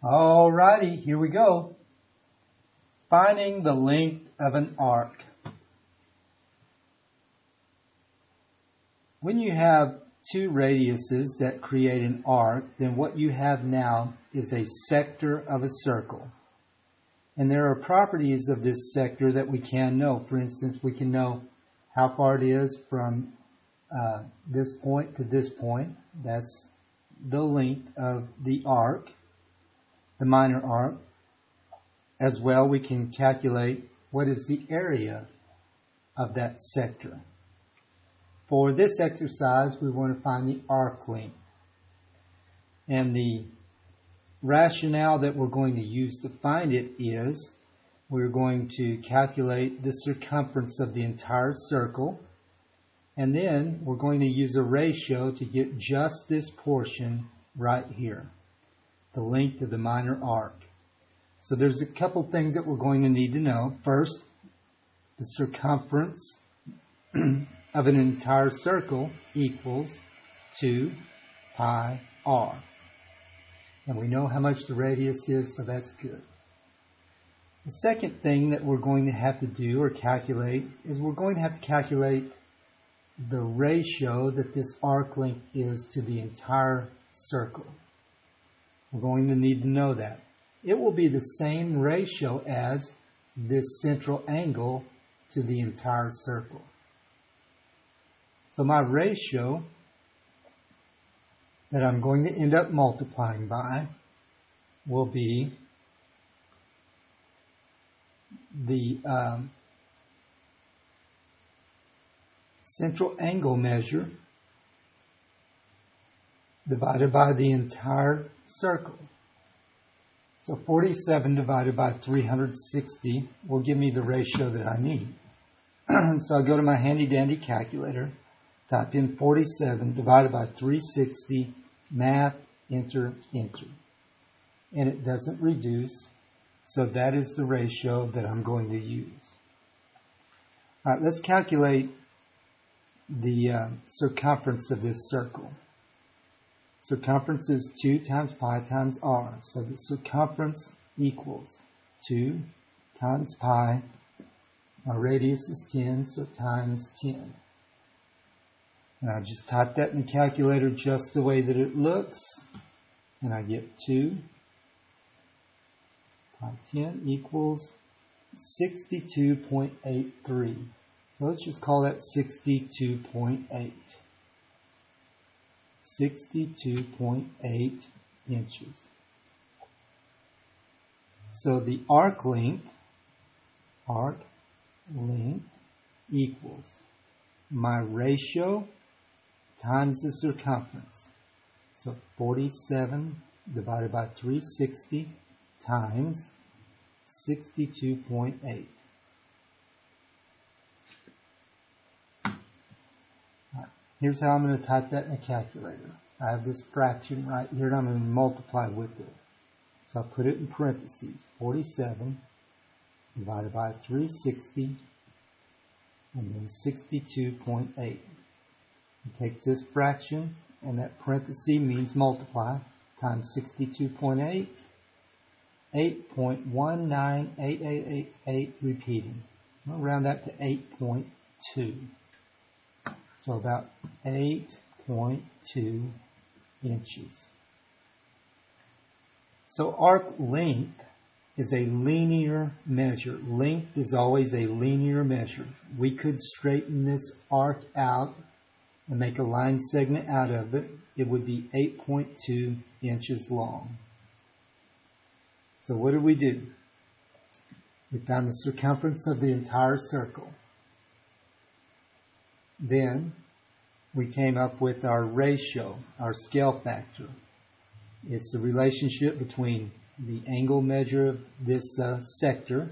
Alrighty, here we go. Finding the length of an arc. When you have two radiuses that create an arc, then what you have now is a sector of a circle. And there are properties of this sector that we can know. For instance, we can know how far it is from this point to this point. That's the length of the arc, the minor arc. As well, we can calculate what is the area of that sector. For this exercise, we want to find the arc length. And the rationale that we're going to use to find it is we're going to calculate the circumference of the entire circle, and then we're going to use a ratio to get just this portion right here, the length of the minor arc. So there's a couple things that we're going to need to know. First, the circumference of an entire circle equals 2 pi r. And we know how much the radius is, so that's good. The second thing that we're going to have to do or calculate is we're going to have to calculate the ratio that this arc length is to the entire circle. We're going to need to know that. It will be the same ratio as this central angle to the entire circle. So my ratio that I'm going to end up multiplying by will be the central angle measure divided by the entire circle. So 47 divided by 360 will give me the ratio that I need. So I'll go to my handy dandy calculator, type in 47 divided by 360, math, enter, enter. And it doesn't reduce, so that is the ratio that I'm going to use. All right, let's calculate the circumference of this circle. Circumference is 2 times pi times r. So the circumference equals 2 times pi. Our radius is 10, so times 10. And I just type that in the calculator just the way that it looks. And I get 2 pi 10 equals 62.83. So let's just call that 62.8. 62.8 inches. So the arc length equals my ratio times the circumference. So 47 divided by 360 times 62.8. Here's how I'm going to type that in a calculator. I have this fraction right here, and I'm going to multiply with it. So I'll put it in parentheses. 47 divided by 360, and then 62.8. It takes this fraction, and that parenthesis means multiply, times 62.8, 8.19888, repeating. I'll round that to 8.2. So about 8.2 inches. So arc length is a linear measure. Length is always a linear measure. We could straighten this arc out and make a line segment out of it. It would be 8.2 inches long. So what did we do? We found the circumference of the entire circle. Then we came up with our ratio, our scale factor. It's the relationship between the angle measure of this sector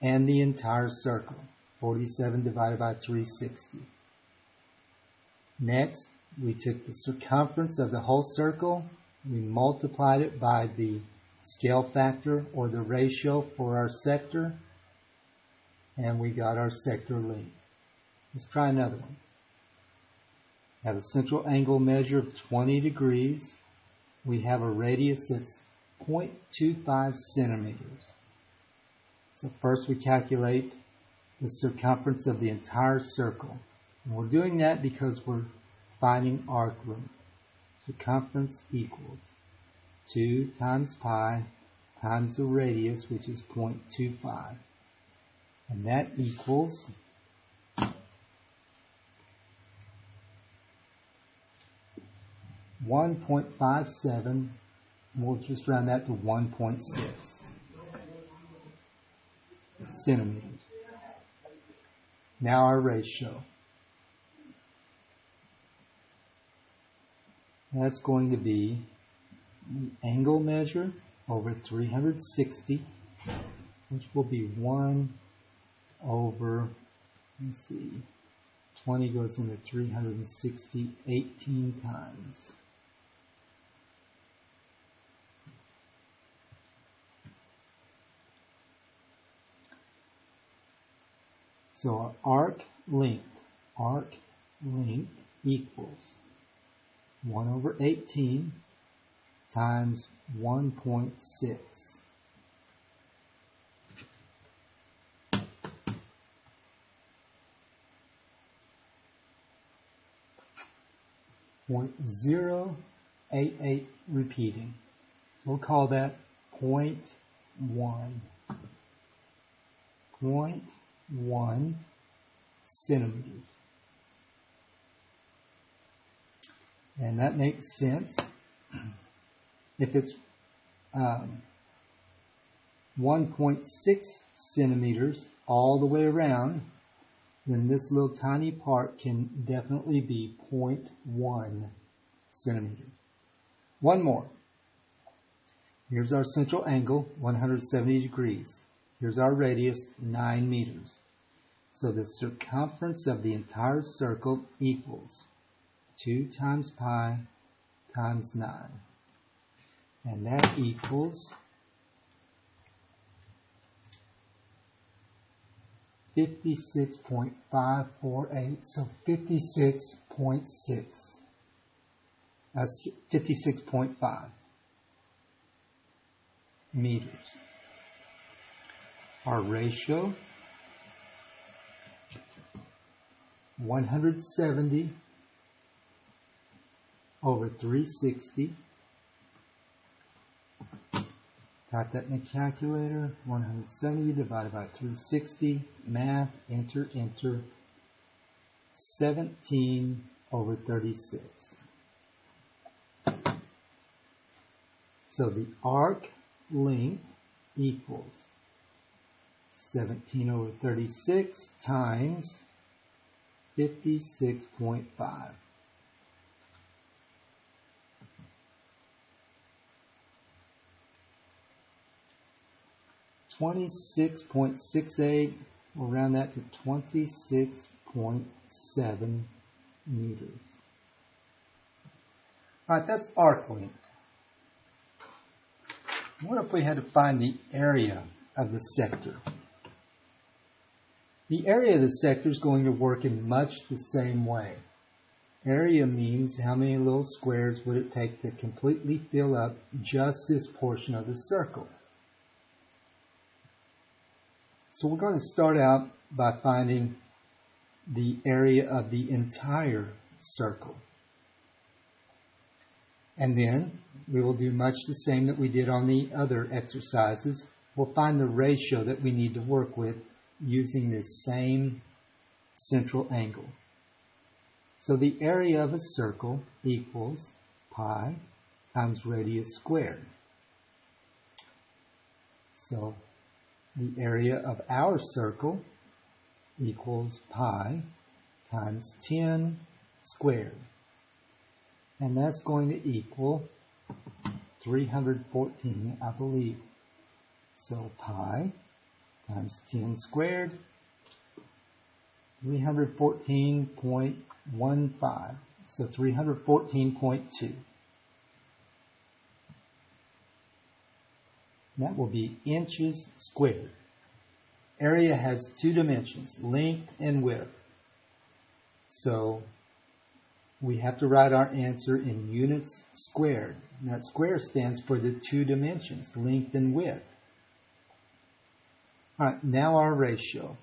and the entire circle, 47 divided by 360. Next, we took the circumference of the whole circle, we multiplied it by the scale factor or the ratio for our sector, and we got our sector length. Let's try another one. Have a central angle measure of 20 degrees. We have a radius that's 0.25 centimeters. So first we calculate the circumference of the entire circle. And we're doing that because we're finding arc length. Circumference equals 2 times pi times the radius, which is 0.25. And that equals 1.57. We'll just round that to 1.6 centimeters. Now our ratio. That's going to be the angle measure over 360, which will be 1 over, let's see, 20 goes into 360 18 times. So our arc length equals 1 over 18 times 1.6. .088 repeating. So we'll call that 0.1. 0.1 centimeters. And that makes sense. If it's 1.6 centimeters all the way around, then this little tiny part can definitely be 0.1 centimeter. One more. Here's our central angle, 170 degrees. Here's our radius, 9 meters. So the circumference of the entire circle equals 2 times pi times 9. And that equals 56.548. So 56.6. That's 56.5 meters. Our ratio, 170 over 360. Type that in the calculator. 170 divided by 360. Math, enter. 17 over 36. So the arc length equals 17 over 36 times 56.5. 26.68, we'll round that to 26.7 meters. Alright, that's arc length. What if we had to find the area of the sector? The area of the sector is going to work in much the same way. Area means how many little squares would it take to completely fill up just this portion of the circle. So we're going to start out by finding the area of the entire circle. And then we will do much the same that we did on the other exercises. We'll find the ratio that we need to work with using this same central angle. So the area of a circle equals pi times radius squared. So the area of our circle equals pi times 10 squared. And that's going to equal 314, I believe. So pi times 10 squared, 314.15. So 314.2. That will be inches squared. Area has two dimensions, length and width. So we have to write our answer in units squared. And that square stands for the two dimensions, length and width. All right, now our ratio.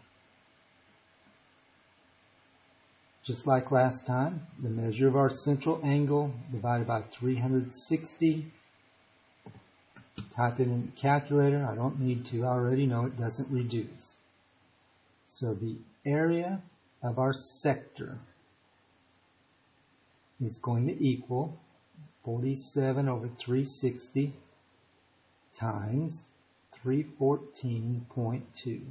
Just like last time, the measure of our central angle divided by 360. Type it in the calculator. I don't need to. I already know it doesn't reduce. So the area of our sector is going to equal 47 over 360 times 314.2.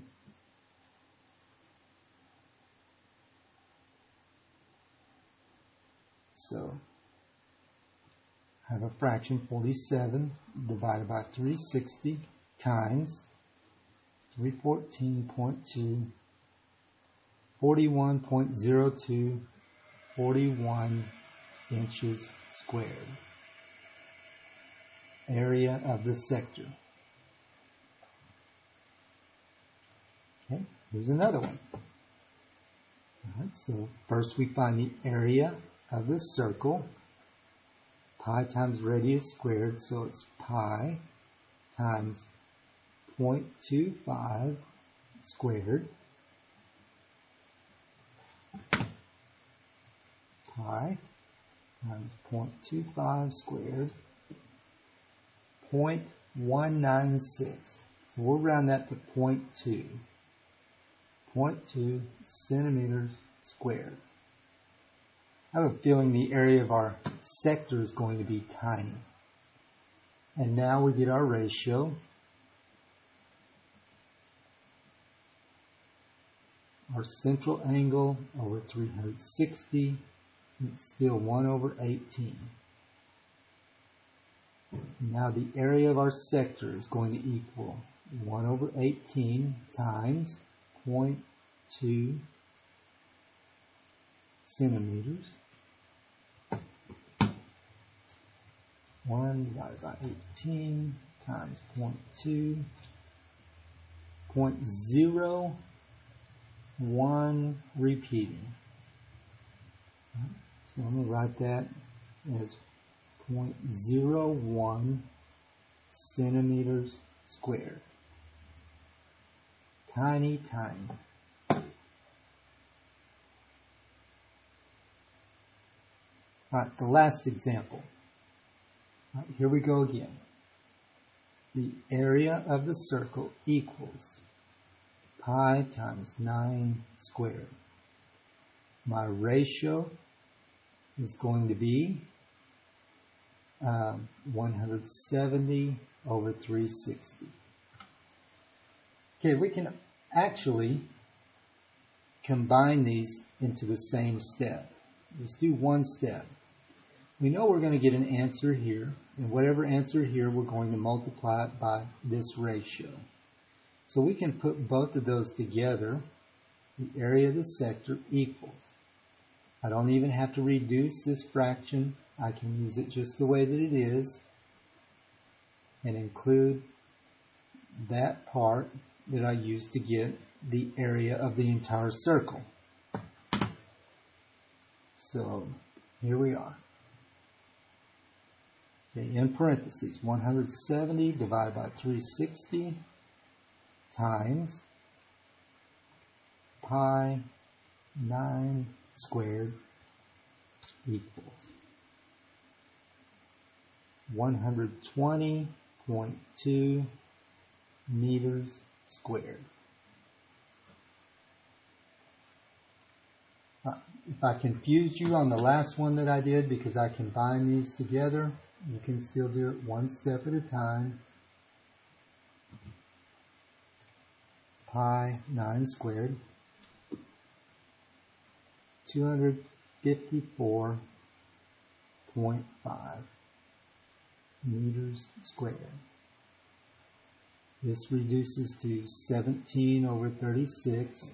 So I have a fraction 47 divided by 360 times 314.2, 41.02, 41 inches squared. Area of the sector. Okay, here's another one. All right, so first we find the area of the circle. Pi times radius squared, so it's pi times 0.25 squared. Pi times 0.25 squared, 0.196. So we'll round that to 0.2. 0.2 centimeters squared. I have a feeling the area of our sector is going to be tiny. And now we get our ratio. Our central angle over 360. It's still 1 over 18. Now the area of our sector is going to equal 1 over 18 times 0.2 centimeters. 1 divided by 18 times 0.2, 0.01 repeating. So I'm going to write that as 0.01 centimeters squared. Tiny, tiny. Alright, the last example. Right, here we go again. The area of the circle equals pi times 9 squared. My ratio is going to be 170 over 360. Okay, we can actually combine these into the same step. Let's do one step. We know we're going to get an answer here, and whatever answer here, we're going to multiply it by this ratio. So we can put both of those together. The area of the sector equals. I don't even have to reduce this fraction. I can use it just the way that it is and include that part that I used to get the area of the entire circle. So here we are. Okay, in parentheses, 170 divided by 360 times pi 9 squared equals 120.2 meters squared. If I confused you on the last one that I did because I combined these together, you can still do it one step at a time. Pi 9 squared, 254.5 meters squared. This reduces to 17 over 36.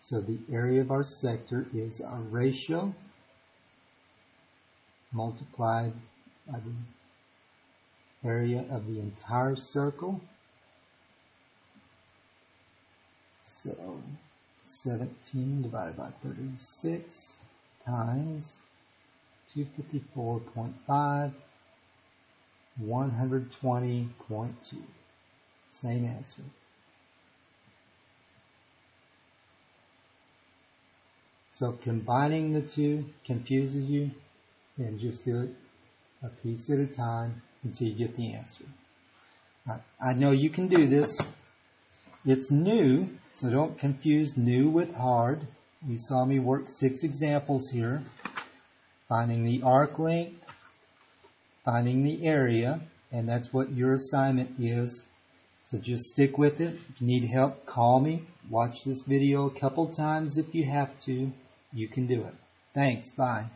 So the area of our sector is our ratio multiplied by the area of the entire circle. So 17 divided by 36 times 254.5, 120.2. Same answer. So combining the two confuses you, then just do it a piece at a time until you get the answer. Right. I know you can do this. It's new, so don't confuse new with hard. You saw me work 6 examples here. Finding the arc length, finding the area, and that's what your assignment is. So just stick with it. If you need help, call me. Watch this video a couple times if you have to. You can do it. Thanks. Bye.